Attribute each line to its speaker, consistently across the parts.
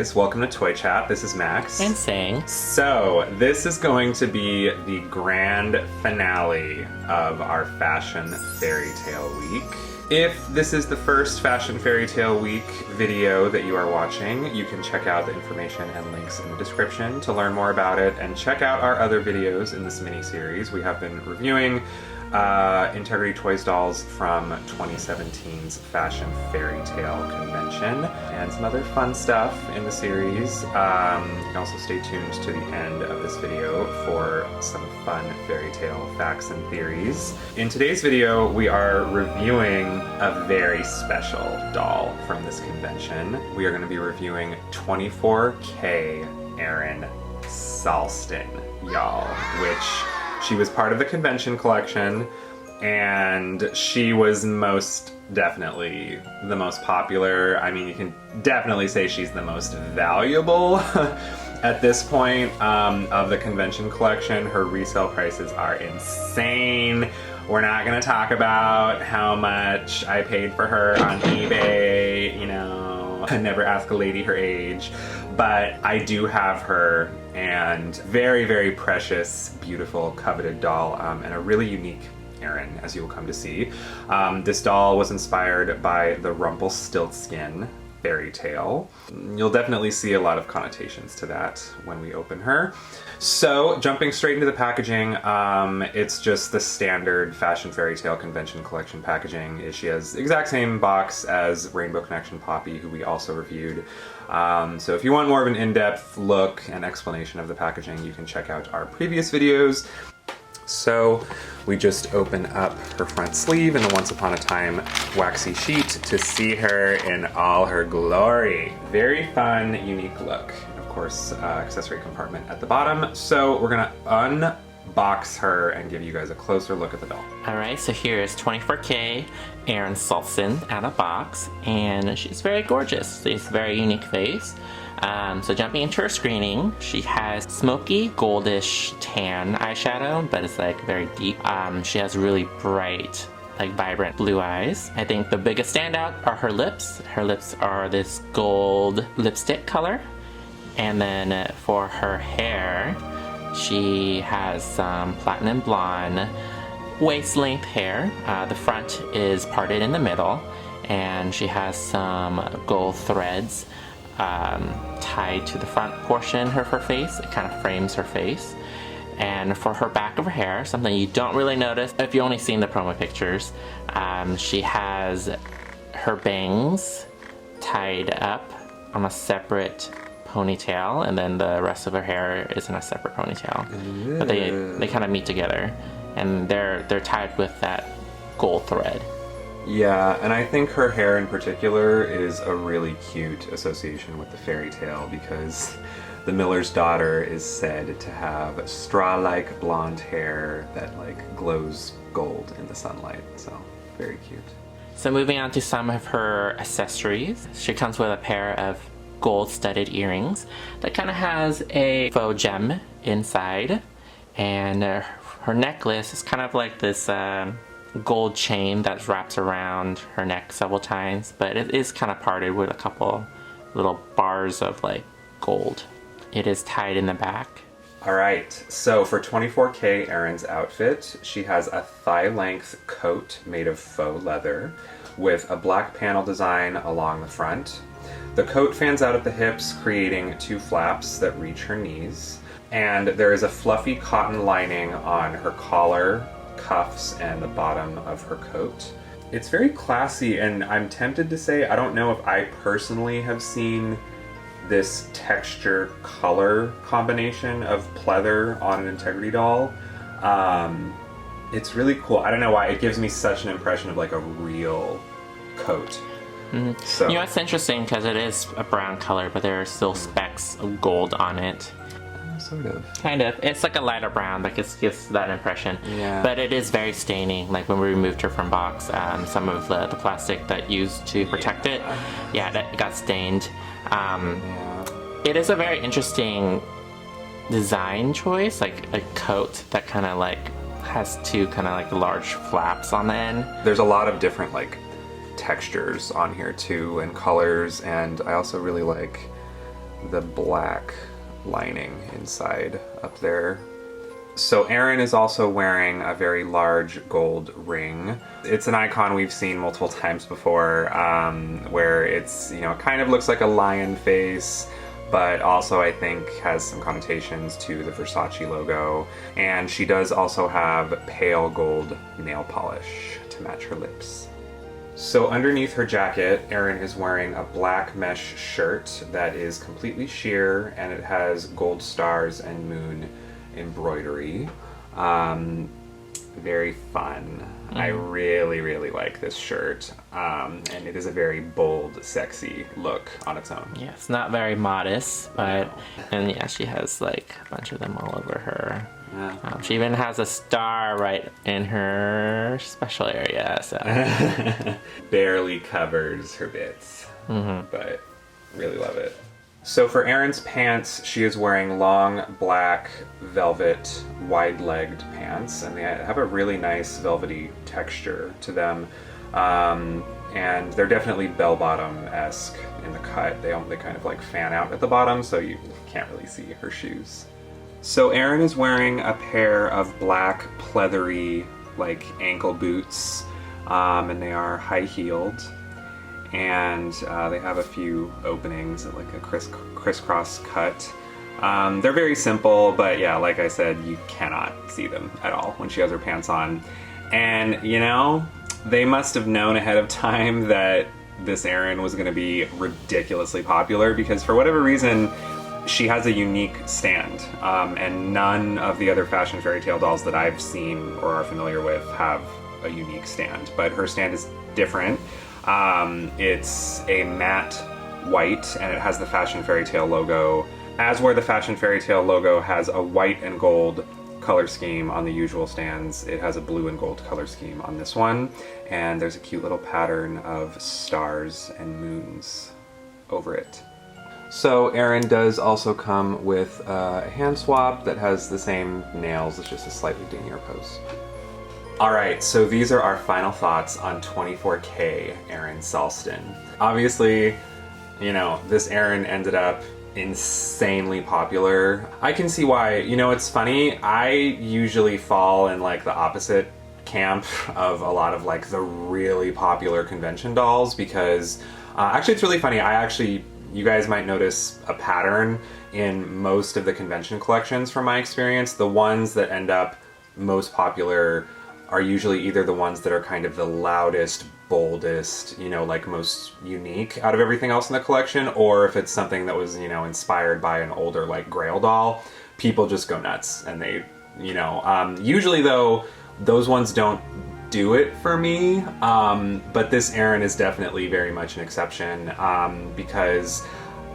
Speaker 1: guys, welcome to Toy Chat. This is Max.
Speaker 2: And Sang.
Speaker 1: So, this is going to be the grand finale of our Fashion Fairytale Week. If this is the first Fashion Fairytale Week video that you are watching, you can check out the information and links in the description to learn more about it, and check out our other videos in this mini-series. We have been reviewing Integrity Toys dolls from 2017's Fashion Fairytale convention and some other fun stuff in the series. You can also stay tuned to the end of this video for some fun fairy tale facts and theories. In today's video, we are reviewing a very special doll from this convention. We are going to be reviewing 24K Erin Salston, y'all, which she was part of the convention collection, and she was most definitely the most popular. I mean, you can definitely say she's the most valuable at this point of the convention collection. Her resale prices are insane. We're not gonna talk about how much I paid for her on eBay, you know. I never ask a lady her age, but I do have her, and very, very precious, beautiful, coveted doll, and a really unique Erin, as you will come to see. This doll was inspired by the Rumpelstiltskin fairy tale. You'll definitely see a lot of connotations to that when we open her. So, jumping straight into the packaging, it's just the standard Fashion Fairytale Convention Collection packaging. She has the exact same box as Rainbow Connection Poppy, who we also reviewed. So if you want more of an in-depth look and explanation of the packaging, you can check out our previous videos. So we just open up her front sleeve in the Once Upon a Time waxy sheet to see her in all her glory. Very fun, unique look. Of course, accessory compartment at the bottom. So we're gonna unbox her and give you guys a closer look at the doll.
Speaker 2: Alright, so here is 24K Erin Salston out of box, and she's very gorgeous. She's a very unique face. So jumping into her screening, she has smoky goldish tan eyeshadow, but it's like very deep. She has really bright, like vibrant blue eyes. I think the biggest standout are her lips. Her lips are this gold lipstick color. And then for her hair, she has some platinum blonde waist length hair. The front is parted in the middle, and she has some gold threads tied to the front portion of her face. It kind of frames her face. And for her back of her hair, something you don't really notice if you've only seen the promo pictures, she has her bangs tied up on a separate ponytail, and then the rest of her hair is in a separate ponytail. But they kind of meet together, and they're tied with that gold thread.
Speaker 1: Yeah, and I think her hair in particular is a really cute association with the fairy tale, because the miller's daughter is said to have straw-like blonde hair that like glows gold in the sunlight, so very cute.
Speaker 2: So moving on to some of her accessories, she comes with a pair of gold studded earrings that kind of has a faux gem inside, and her necklace is kind of like this gold chain that wraps around her neck several times, but it is kind of parted with a couple little bars of like gold. It is tied in the back.
Speaker 1: Alright, so for 24K Erin's outfit, she has a thigh-length coat made of faux leather with a black panel design along the front. The coat fans out at the hips, creating two flaps that reach her knees, and there is a fluffy cotton lining on her collar, cuffs, and the bottom of her coat. It's very classy, and I'm tempted to say, I don't know if I personally have seen this texture color combination of pleather on an Integrity doll. It's really cool. I don't know why, it gives me such an impression of like a real coat.
Speaker 2: Mm-hmm. So, you know, it's interesting because it is a brown color, but there are still specks of gold on it.
Speaker 1: Sort of.
Speaker 2: Kind of. It's like a lighter brown, like it gives that impression.
Speaker 1: Yeah.
Speaker 2: But it is very staining. Like when we removed her from box, some of the plastic that used to protect it, that got stained. It is a very interesting design choice, like a coat that kind of like has two kind of like large flaps on the end.
Speaker 1: There's a lot of different like textures on here too, and colors, and I also really like the black lining inside up there. So Erin is also wearing a very large gold ring. It's an icon we've seen multiple times before, where it's, you know, it kind of looks like a lion face, but also I think has some connotations to the Versace logo. And she does also have pale gold nail polish to match her lips. So underneath her jacket, Erin is wearing a black mesh shirt that is completely sheer, and it has gold stars and moon embroidery. Very fun. I really like this shirt, and it is a very bold, sexy look on its own.
Speaker 2: Yeah, it's not very modest, but and yeah, she has like a bunch of them all over her.
Speaker 1: Yeah.
Speaker 2: She even has a star right in her special area, so
Speaker 1: Barely covers her bits, but really love it. So for Erin's pants, she is wearing long black velvet wide-legged pants, and they have a really nice velvety texture to them. And they're definitely bell-bottom-esque in the cut. They kind of like fan out at the bottom, so you can't really see her shoes. So Erin is wearing a pair of black pleathery like ankle boots, and they are high-heeled. And they have a few openings, like a crisscross cut. They're very simple, but yeah, like I said, you cannot see them at all when she has her pants on. And, you know, they must have known ahead of time that this Erin was going to be ridiculously popular, because for whatever reason, she has a unique stand. And none of the other fashion fairy tale dolls that I've seen or are familiar with have a unique stand. But her stand is different. It's a matte white, and it has the Fashion Fairytale logo. As where the Fashion Fairytale logo has a white and gold color scheme on the usual stands, it has a blue and gold color scheme on this one. And there's a cute little pattern of stars and moons over it. So Erin does also come with a hand swap that has the same nails, it's just a slightly dingier post. Alright, so these are our final thoughts on 24K Erin Salston. Obviously, you know, this Erin ended up insanely popular. I can see why. You know, it's funny, I usually fall in like the opposite camp of a lot of like the really popular convention dolls, because actually it's really funny. You guys might notice a pattern in most of the convention collections from my experience. The ones that end up most popular are usually either the ones that are kind of the loudest, boldest, you know, like most unique out of everything else in the collection, or if it's something that was, you know, inspired by an older like Grail doll, people just go nuts and they, you know, usually though, those ones don't do it for me, but this Erin is definitely very much an exception, because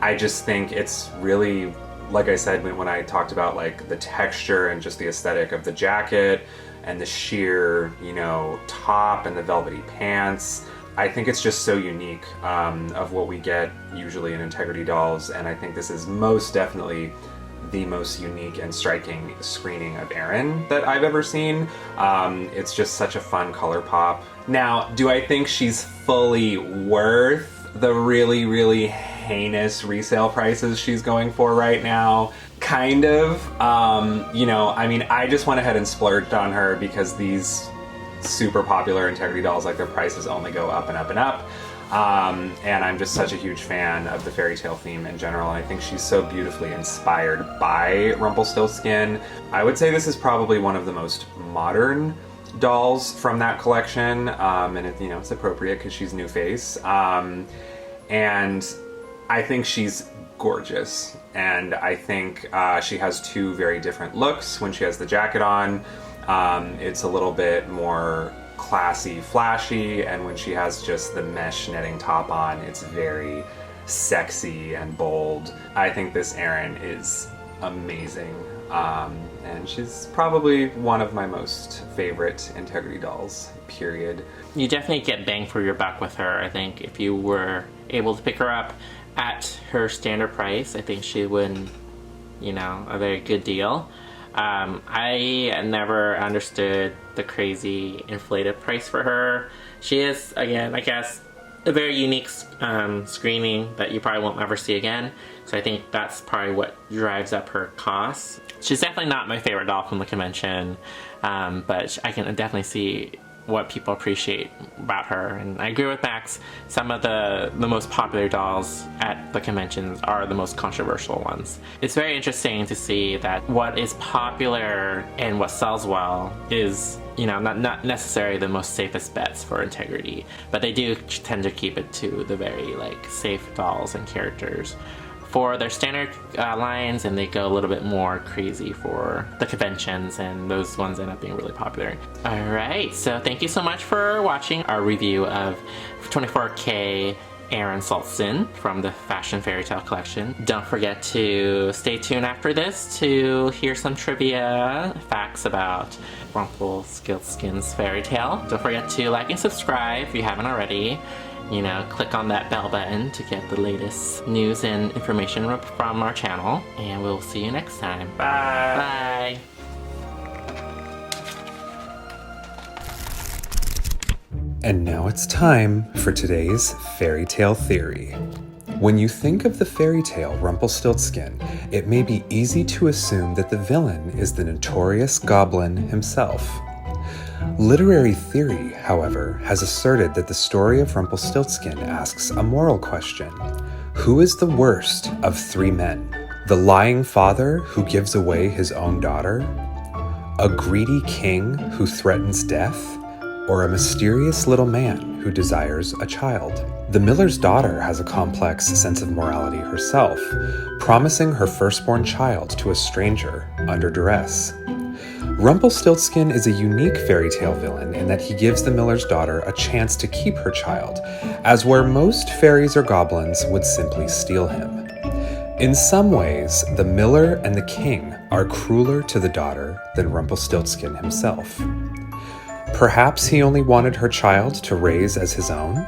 Speaker 1: I just think it's really, like I said when I talked about like the texture and just the aesthetic of the jacket, and the sheer, you know, top and the velvety pants. I think it's just so unique of what we get usually in Integrity dolls, and I think this is most definitely the most unique and striking screening of Erin that I've ever seen. It's just such a fun color pop. Now, do I think she's fully worth the really heinous resale prices she's going for right now? Kind of. You know, I mean, I just went ahead and splurged on her because these super popular Integrity dolls, like their prices only go up and up and up. And I'm just such a huge fan of the fairy tale theme in general, and I think she's so beautifully inspired by Rumpelstiltskin. I would say this is probably one of the most modern dolls from that collection, and it, you know, it's appropriate because she's New Face. And I think she's gorgeous, and I think she has two very different looks. When she has the jacket on, it's a little bit more classy, flashy, and when she has just the mesh netting top on, it's very sexy and bold. I think this Erin is amazing, and she's probably one of my most favorite Integrity dolls, period.
Speaker 2: You definitely get bang for your buck with her. I think if you were able to pick her up at her standard price, I think she would, you know, a very good deal. I never understood the crazy inflated price for her. She is, again, I guess, a very unique screening that you probably won't ever see again. So I think that's probably what drives up her costs. She's definitely not my favorite doll from the convention, but I can definitely see what people appreciate about her. And I agree with Max, some of the most popular dolls at the conventions are the most controversial ones. It's very interesting to see that what is popular and what sells well is, you know, not necessarily the most safest bets for integrity, but they do tend to keep it to the very like safe dolls and characters for their standard lines, and they go a little bit more crazy for the conventions, and those ones end up being really popular. Alright, so thank you so much for watching our review of 24K Erin Salston from the Fashion Fairytale collection. Don't forget to stay tuned after this to hear some trivia facts about Rumpelstiltskin's Fairytale. Don't forget to like and subscribe if you haven't already. You know, click on that bell button to get the latest news and information from our channel. And we'll see you next time. Bye! Bye!
Speaker 1: And now it's time for today's fairy tale theory. When you think of the fairy tale Rumpelstiltskin, it may be easy to assume that the villain is the notorious goblin himself. Literary theory, however, has asserted that the story of Rumpelstiltskin asks a moral question. Who is the worst of three men? The lying father who gives away his own daughter? A greedy king who threatens death? Or a mysterious little man who desires a child? The miller's daughter has a complex sense of morality herself, promising her firstborn child to a stranger under duress. Rumpelstiltskin is a unique fairy tale villain in that he gives the miller's daughter a chance to keep her child, as where most fairies or goblins would simply steal him. In some ways, the miller and the king are crueler to the daughter than Rumpelstiltskin himself. Perhaps he only wanted her child to raise as his own,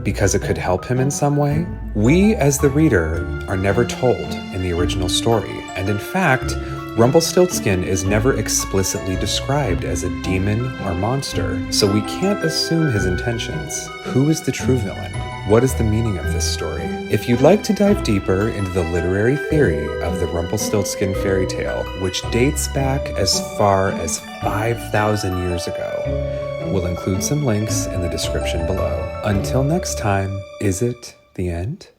Speaker 1: because it could help him in some way? We, as the reader, are never told in the original story, and in fact, Rumpelstiltskin is never explicitly described as a demon or monster, so we can't assume his intentions. Who is the true villain? What is the meaning of this story? If you'd like to dive deeper into the literary theory of the Rumpelstiltskin fairy tale, which dates back as far as 5,000 years ago, we'll include some links in the description below. Until next time, is it the end?